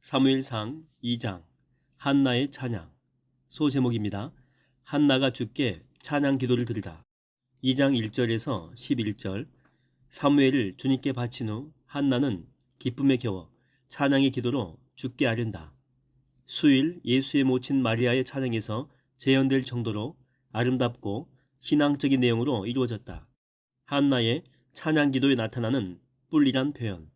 사무엘상 2장 한나의 찬양. 소제목입니다. 한나가 주께 찬양 기도를 드리다. 2장 1절에서 11절. 사무엘을 주님께 바친 후 한나는 기쁨에 겨워 찬양의 기도로 주께 아련다. 수일 예수의 모친 마리아의 찬양에서 재현될 정도로 아름답고 신앙적인 내용으로 이루어졌다. 한나의 찬양 기도에 나타나는 뿔이란 표현.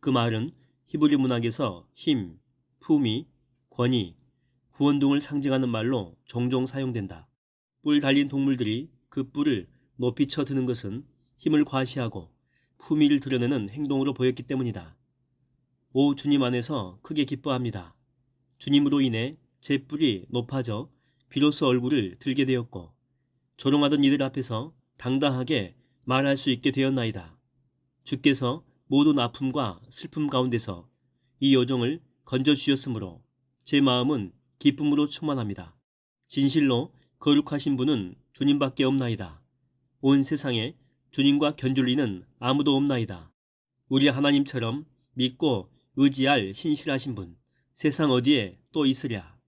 그 말은 히브리 문학에서 힘, 품위, 권위, 구원 등을 상징하는 말로 종종 사용된다. 뿔 달린 동물들이 그 뿔을 높이 쳐 드는 것은 힘을 과시하고 품위를 드러내는 행동으로 보였기 때문이다. 오 주님 안에서 크게 기뻐합니다. 주님으로 인해 제 뿔이 높아져 비로소 얼굴을 들게 되었고 조롱하던 이들 앞에서 당당하게 말할 수 있게 되었나이다. 주께서 모든 아픔과 슬픔 가운데서 이 여종을 건져주셨으므로 제 마음은 기쁨으로 충만합니다. 진실로 거룩하신 분은 주님밖에 없나이다. 온 세상에 주님과 견줄리는 아무도 없나이다. 우리 하나님처럼 믿고 의지할 신실하신 분, 세상 어디에 또 있으랴.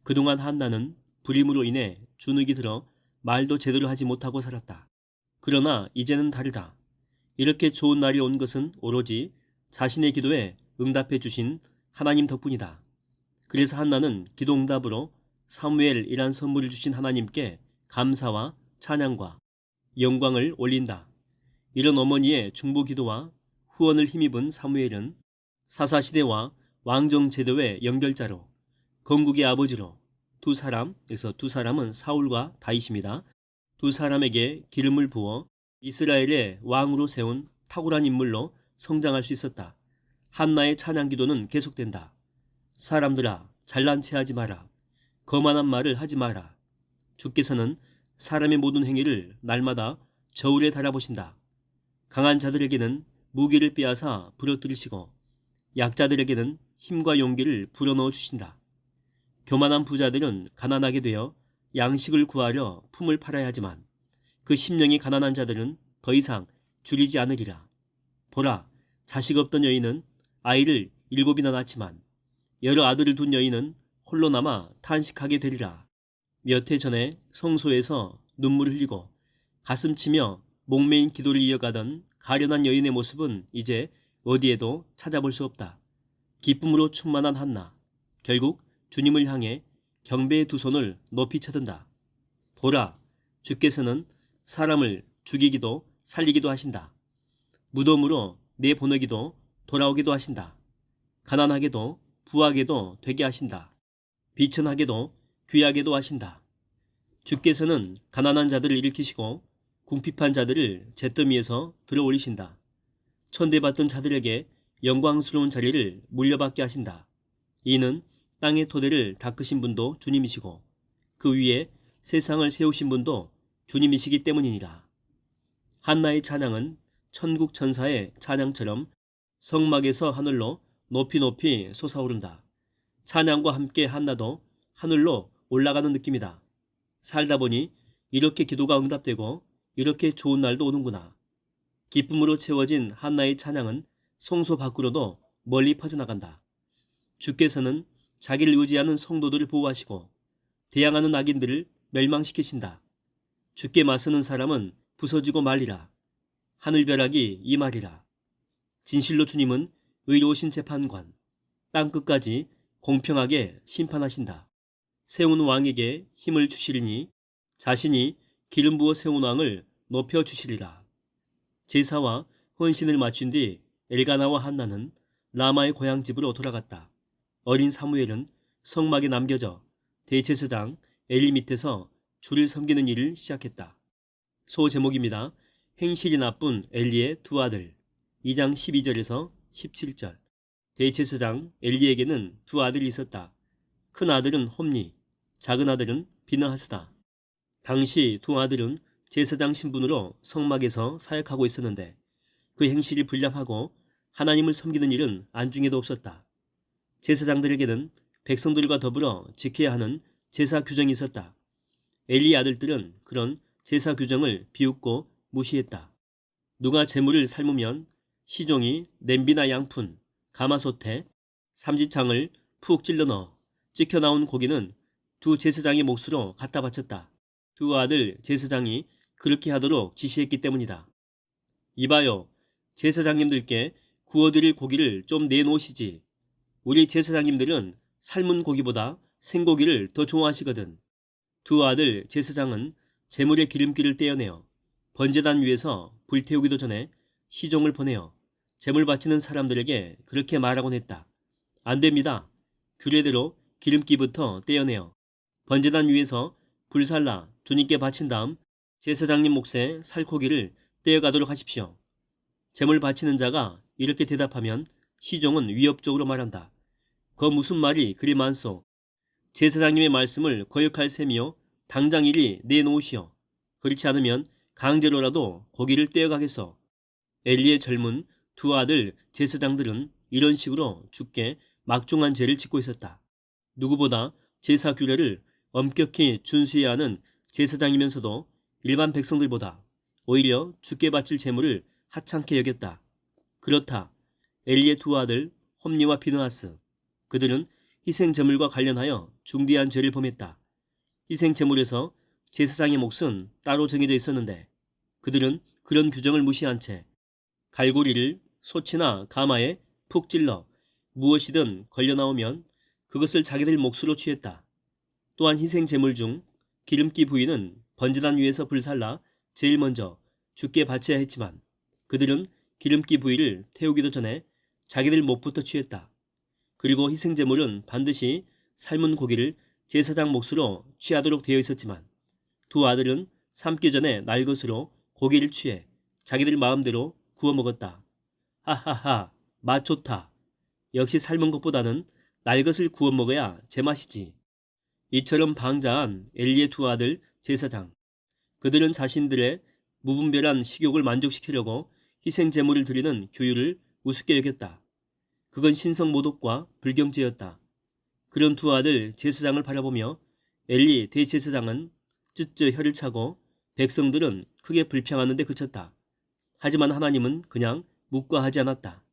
그동안 한나는 불임으로 인해 주눅이 들어 말도 제대로 하지 못하고 살았다. 그러나 이제는 다르다. 이렇게 좋은 날이 온 것은 오로지 자신의 기도에 응답해 주신 하나님 덕분이다. 그래서 한나는 기도 응답으로 사무엘이란 선물을 주신 하나님께 감사와 찬양과 영광을 올린다. 이런 어머니의 중보 기도와 후원을 힘입은 사무엘은 사사시대와 왕정제도의 연결자로 건국의 아버지로 두 사람은 사울과 다윗입니다. 두 사람에게 기름을 부어 이스라엘의 왕으로 세운 탁월한 인물로 성장할 수 있었다. 한나의 찬양 기도는 계속된다. 사람들아 잘난 체 하지 마라. 거만한 말을 하지 마라. 주께서는 사람의 모든 행위를 날마다 저울에 달아보신다. 강한 자들에게는 무기를 빼앗아 부러뜨리시고 약자들에게는 힘과 용기를 불어넣어 주신다. 교만한 부자들은 가난하게 되어 양식을 구하려 품을 팔아야 하지만 그 심령이 가난한 자들은 더 이상 줄이지 않으리라. 보라, 자식 없던 여인은 아이를 7이나 낳지만 여러 아들을 둔 여인은 홀로 남아 탄식하게 되리라. 몇 해 전에 성소에서 눈물을 흘리고 가슴치며 목매인 기도를 이어가던 가련한 여인의 모습은 이제 어디에도 찾아볼 수 없다. 기쁨으로 충만한 한나. 결국 주님을 향해 경배의 두 손을 높이 쳐든다. 보라, 주께서는 사람을 죽이기도 살리기도 하신다. 무덤으로 내보내기도 돌아오기도 하신다. 가난하게도 부하게도 되게 하신다. 비천하게도 귀하게도 하신다. 주께서는 가난한 자들을 일으키시고 궁핍한 자들을 잿더미에서 들어올리신다. 천대받던 자들에게 영광스러운 자리를 물려받게 하신다. 이는 땅의 토대를 닦으신 분도 주님이시고 그 위에 세상을 세우신 분도 주님이시기 때문이니라. 한나의 찬양은 천국 천사의 찬양처럼 성막에서 하늘로 높이 높이 솟아오른다. 찬양과 함께 한나도 하늘로 올라가는 느낌이다. 살다 보니 이렇게 기도가 응답되고 이렇게 좋은 날도 오는구나. 기쁨으로 채워진 한나의 찬양은 성소 밖으로도 멀리 퍼져나간다. 주께서는 자기를 의지하는 성도들을 보호하시고 대항하는 악인들을 멸망시키신다. 주께 맞서는 사람은 부서지고 말리라. 하늘벼락이 임하리라. 진실로 주님은 의로우신 재판관, 땅끝까지 공평하게 심판하신다. 세운 왕에게 힘을 주시리니 자신이 기름 부어 세운 왕을 높여주시리라. 제사와 헌신을 마친 뒤 엘가나와 한나는 라마의 고향집으로 돌아갔다. 어린 사무엘은 성막에 남겨져 대제사장 엘리 밑에서 주를 섬기는 일을 시작했다. 소제목입니다. 행실이 나쁜 엘리의 두 아들. 2장 12절에서 17절. 대제사장 엘리에게는 두 아들이 있었다. 큰 아들은 홈니, 작은 아들은 비느하스다. 당시 두 아들은 제사장 신분으로 성막에서 사역하고 있었는데 그 행실이 불량하고 하나님을 섬기는 일은 안중에도 없었다. 제사장들에게는 백성들과 더불어 지켜야 하는 제사 규정이 있었다. 엘리의 아들들은 그런 제사 규정을 비웃고 무시했다. 누가 제물을 삶으면 시종이 냄비나 양푼, 가마솥에 삼지창을 푹 찔러 넣어 찍혀 나온 고기는 두 제사장의 몫으로 갖다 바쳤다. 두 아들 제사장이 그렇게 하도록 지시했기 때문이다. 이봐요. 제사장님들께 구워드릴 고기를 좀 내놓으시지. 우리 제사장님들은 삶은 고기보다 생고기를 더 좋아하시거든. 두 아들 제사장은 제물의 기름기를 떼어내어 번제단 위에서 불태우기도 전에 시종을 보내어 제물 바치는 사람들에게 그렇게 말하곤 했다. 안 됩니다. 규례대로 기름기부터 떼어내어 번제단 위에서 불살라 주님께 바친 다음 제사장님 몫의 살코기를 떼어가도록 하십시오. 제물 바치는 자가 이렇게 대답하면 시종은 위협적으로 말한다. 거 무슨 말이 그리 많소. 제사장님의 말씀을 거역할 셈이요. 당장 이리 내놓으시오. 그렇지 않으면 강제로라도 고기를 떼어가겠소. 엘리의 젊은 두 아들 제사장들은 이런 식으로 주께 막중한 죄를 짓고 있었다. 누구보다 제사 규례를 엄격히 준수해야 하는 제사장이면서도 일반 백성들보다 오히려 주께 바칠 제물을 하찮게 여겼다. 그렇다. 엘리의 두 아들 홈니와 비느하스. 그들은 희생제물과 관련하여 중대한 죄를 범했다. 희생제물에서 제사장의 몫은 따로 정해져 있었는데 그들은 그런 규정을 무시한 채 갈고리를 소치나 가마에 푹 찔러 무엇이든 걸려나오면 그것을 자기들 몫으로 취했다. 또한 희생제물 중 기름기 부위는 번제단 위에서 불살라 제일 먼저 주께 바쳐야 했지만 그들은 기름기 부위를 태우기도 전에 자기들 몫부터 취했다. 그리고 희생제물은 반드시 삶은 고기를 제사장 몫으로 취하도록 되어 있었지만 두 아들은 삶기 전에 날 것으로 고기를 취해 자기들 마음대로 구워 먹었다. 하하하, 맛 좋다. 역시 삶은 것보다는 날 것을 구워 먹어야 제맛이지. 이처럼 방자한 엘리의 두 아들 제사장. 그들은 자신들의 무분별한 식욕을 만족시키려고 희생제물을 드리는 규율을 우습게 여겼다. 그건 신성모독과 불경죄였다. 그런 두 아들 제사장을 바라보며 엘리 대제사장은 쯧쯧 혀를 차고 백성들은 크게 불평하는 데 그쳤다. 하지만 하나님은 그냥 묵과하지 않았다.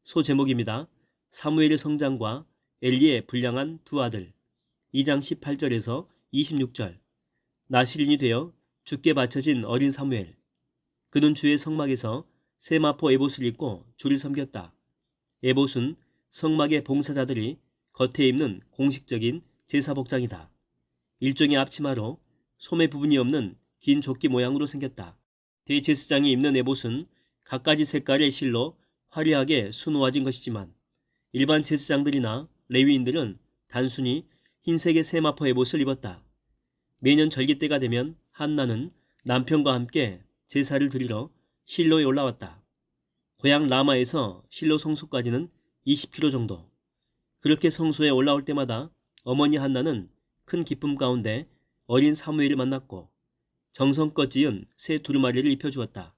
소 제목입니다. 사무엘의 성장과 엘리의 불량한 두 아들. 2장 18절에서 26절. 나시린이 되어 주께 바쳐진 어린 사무엘. 그는 주의 성막에서 세마포 에봇을 입고 주를 섬겼다. 에봇은 성막의 봉사자들이 겉에 입는 공식적인 제사 복장이다. 일종의 앞치마로 소매 부분이 없는 긴 조끼 모양으로 생겼다. 대제사장이 입는 에봇은 갖가지 색깔의 실로 화려하게 수놓아진 것이지만 일반 제사장들이나 레위인들은 단순히 흰색의 세마포 에봇을 입었다. 매년 절기 때가 되면 한나는 남편과 함께 제사를 드리러 실로에 올라왔다. 고향 라마에서 실로 성소까지는 20km 정도. 그렇게 성소에 올라올 때마다 어머니 한나는 큰 기쁨 가운데 어린 사무엘을 만났고 정성껏 지은 새 두루마리를 입혀주었다.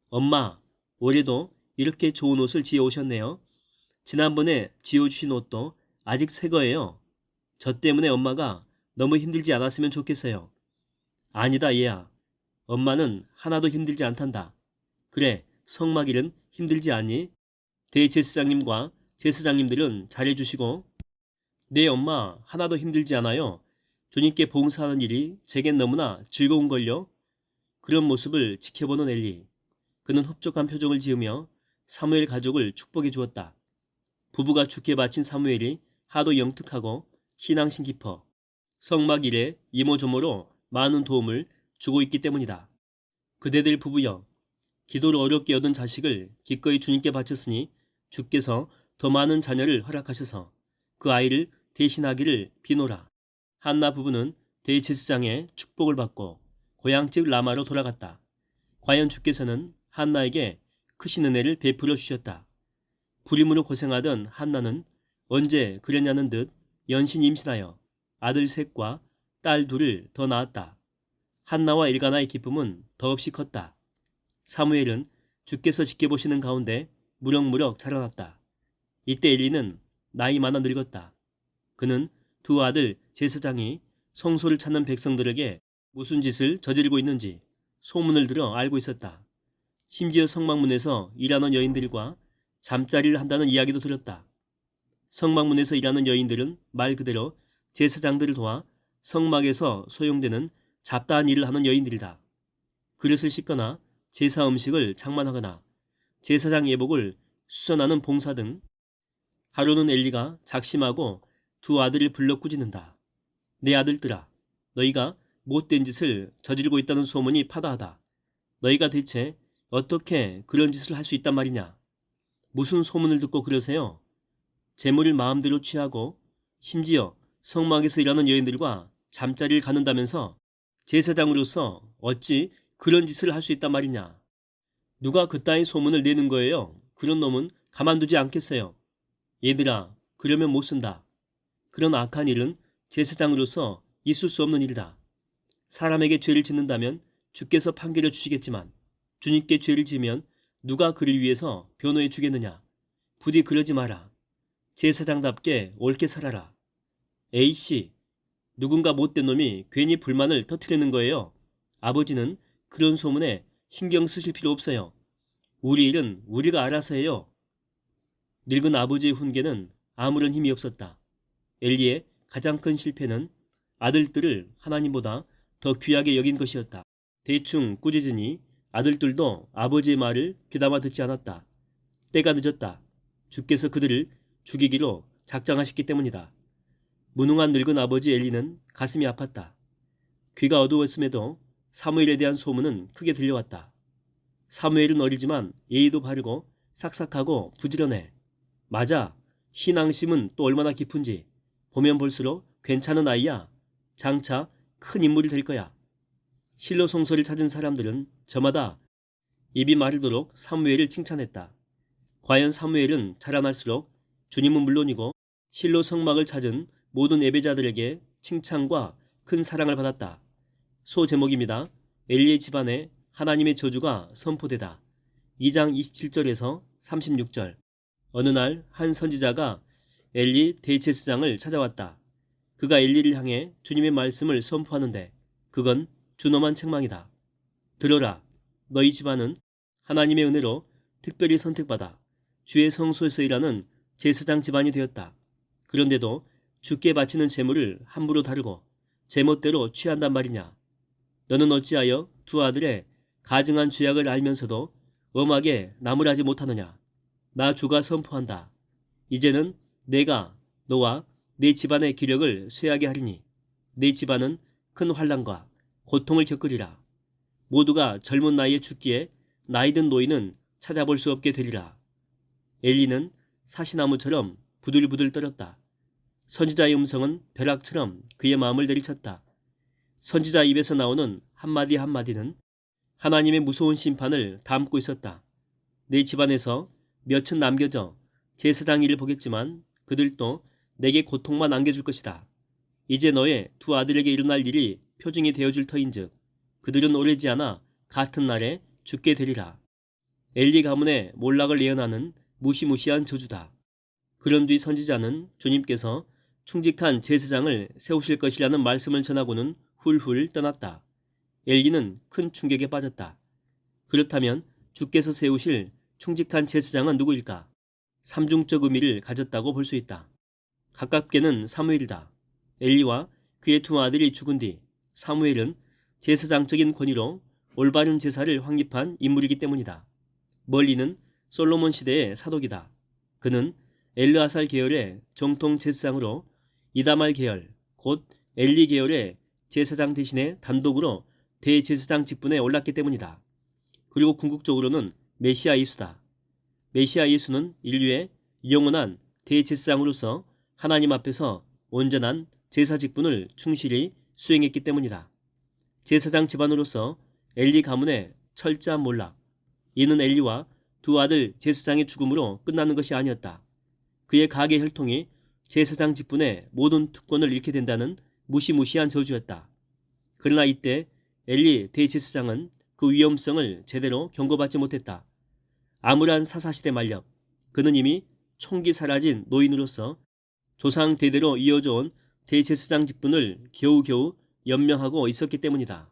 엄마, 올해도 이렇게 좋은 옷을 지어오셨네요. 지난번에 지어주신 옷도 아직 새 거예요. 저 때문에 엄마가 너무 힘들지 않았으면 좋겠어요. 아니다 얘야. 엄마는 하나도 힘들지 않단다. 그래, 성막일은 힘들지 않니? 대제사장님과 제사장님들은 잘해주시고 내 엄마 하나도 힘들지 않아요. 주님께 봉사하는 일이 제겐 너무나 즐거운걸요. 그런 모습을 지켜보는 엘리. 그는 흡족한 표정을 지으며 사무엘 가족을 축복해 주었다. 부부가 주께 바친 사무엘이 하도 영특하고 신앙심 깊어 성막 일에 이모저모로 많은 도움을 주고 있기 때문이다. 그대들 부부여, 기도를 어렵게 얻은 자식을 기꺼이 주님께 바쳤으니 주께서 더 많은 자녀를 허락하셔서 그 아이를 대신하기를 비노라. 한나 부부는 대제사장의 축복을 받고 고향집 라마로 돌아갔다. 과연 주께서는 한나에게 크신 은혜를 베풀어 주셨다. 불임으로 고생하던 한나는 언제 그랬냐는 듯 연신 임신하여 아들 셋과 딸 둘을 더 낳았다. 한나와 일가나의 기쁨은 더없이 컸다. 사무엘은 주께서 지켜보시는 가운데 무럭무럭 자라났다. 이때 엘리는 나이 많아 늙었다. 그는 두 아들 제사장이 성소를 찾는 백성들에게 무슨 짓을 저지르고 있는지 소문을 들어 알고 있었다. 심지어 성막문에서 일하는 여인들과 잠자리를 한다는 이야기도 들었다. 성막문에서 일하는 여인들은 말 그대로 제사장들을 도와 성막에서 소용되는 잡다한 일을 하는 여인들이다. 그릇을 씻거나 제사 음식을 장만하거나 제사장 예복을 수선하는 봉사 등. 하루는 엘리가 작심하고 두 아들을 불러 꾸짖는다. 내 아들들아, 너희가 못된 짓을 저지르고 있다는 소문이 파다하다. 너희가 대체 어떻게 그런 짓을 할 수 있단 말이냐? 무슨 소문을 듣고 그러세요? 재물을 마음대로 취하고 심지어 성막에서 일하는 여인들과 잠자리를 갖는다면서 제사장으로서 어찌 그런 짓을 할 수 있단 말이냐? 누가 그따위 소문을 내는 거예요? 그런 놈은 가만두지 않겠어요. 얘들아, 그러면 못 쓴다. 그런 악한 일은 제사장으로서 있을 수 없는 일이다. 사람에게 죄를 짓는다면 주께서 판결해 주시겠지만 주님께 죄를 지면 누가 그를 위해서 변호해 주겠느냐? 부디 그러지 마라. 제사장답게 옳게 살아라. A씨, 누군가 못된 놈이 괜히 불만을 터뜨리는 거예요. 아버지는 그런 소문에 신경 쓰실 필요 없어요. 우리 일은 우리가 알아서 해요. 늙은 아버지의 훈계는 아무런 힘이 없었다. 엘리의 가장 큰 실패는 아들들을 하나님보다 더 귀하게 여긴 것이었다. 대충 꾸짖으니 아들들도 아버지의 말을 귀담아 듣지 않았다. 때가 늦었다. 주께서 그들을 죽이기로 작정하셨기 때문이다. 무능한 늙은 아버지 엘리는 가슴이 아팠다. 귀가 어두웠음에도 사무엘에 대한 소문은 크게 들려왔다. 사무엘은 어리지만 예의도 바르고 삭삭하고 부지런해. 맞아. 신앙심은 또 얼마나 깊은지. 보면 볼수록 괜찮은 아이야. 장차 큰 인물이 될 거야. 실로 송소를 찾은 사람들은 저마다 입이 마르도록 사무엘을 칭찬했다. 과연 사무엘은 자라날수록 주님은 물론이고 실로 성막을 찾은 모든 예배자들에게 칭찬과 큰 사랑을 받았다. 소 제목입니다. 엘리의 집안에 하나님의 저주가 선포되다. 2장 27절에서 36절. 어느 날 한 선지자가 엘리 대제사장을 찾아왔다. 그가 엘리를 향해 주님의 말씀을 선포하는데 그건 준엄한 책망이다. 들어라. 너희 집안은 하나님의 은혜로 특별히 선택받아 주의 성소에서 일하는 제사장 집안이 되었다. 그런데도 주께 바치는 제물을 함부로 다루고 제멋대로 취한단 말이냐. 너는 어찌하여 두 아들의 가증한 죄악을 알면서도 엄하게 나무라지 못하느냐. 나 주가 선포한다. 이제는 내가 너와 네 집안의 기력을 쇠하게 하리니 네 집안은 큰 환난과 고통을 겪으리라. 모두가 젊은 나이에 죽기에 나이든 노인은 찾아볼 수 없게 되리라. 엘리는 사시나무처럼 부들부들 떨었다. 선지자의 음성은 벼락처럼 그의 마음을 내리쳤다. 선지자 입에서 나오는 한마디 한마디는 하나님의 무서운 심판을 담고 있었다. 내 집안에서 몇은 남겨져 제사장 일을 보겠지만 그들도 내게 고통만 안겨줄 것이다. 이제 너의 두 아들에게 일어날 일이 표징이 되어줄 터인즉 그들은 오래지 않아 같은 날에 죽게 되리라. 엘리 가문의 몰락을 예언하는 무시무시한 저주다. 그런 뒤 선지자는 주님께서 충직한 제사장을 세우실 것이라는 말씀을 전하고는 훌훌 떠났다. 엘리는 큰 충격에 빠졌다. 그렇다면 주께서 세우실 충직한 제사장은 누구일까? 삼중적 의미를 가졌다고 볼 수 있다. 가깝게는 사무엘이다. 엘리와 그의 두 아들이 죽은 뒤 사무엘은 제사장적인 권위로 올바른 제사를 확립한 인물이기 때문이다. 멀리는 솔로몬 시대의 사독이다. 그는 엘르아살 계열의 정통 제사장으로 이다말 계열, 곧 엘리 계열의 제사장 대신에 단독으로 대제사장 직분에 올랐기 때문이다. 그리고 궁극적으로는 메시아 예수다. 메시아 예수는 인류의 영원한 대제사장으로서 하나님 앞에서 온전한 제사 직분을 충실히 수행했기 때문이다. 제사장 집안으로서 엘리 가문의 철저한 몰락. 이는 엘리와 두 아들 제사장의 죽음으로 끝나는 것이 아니었다. 그의 가계 혈통이 제사장 직분의 모든 특권을 잃게 된다는 무시무시한 저주였다. 그러나 이때 엘리 대제사장은 그 위험성을 제대로 경고받지 못했다. 암울한 사사시대 말력, 그는 이미 총기 사라진 노인으로서 조상 대대로 이어져 온 대제사장 직분을 겨우겨우 연명하고 있었기 때문이다.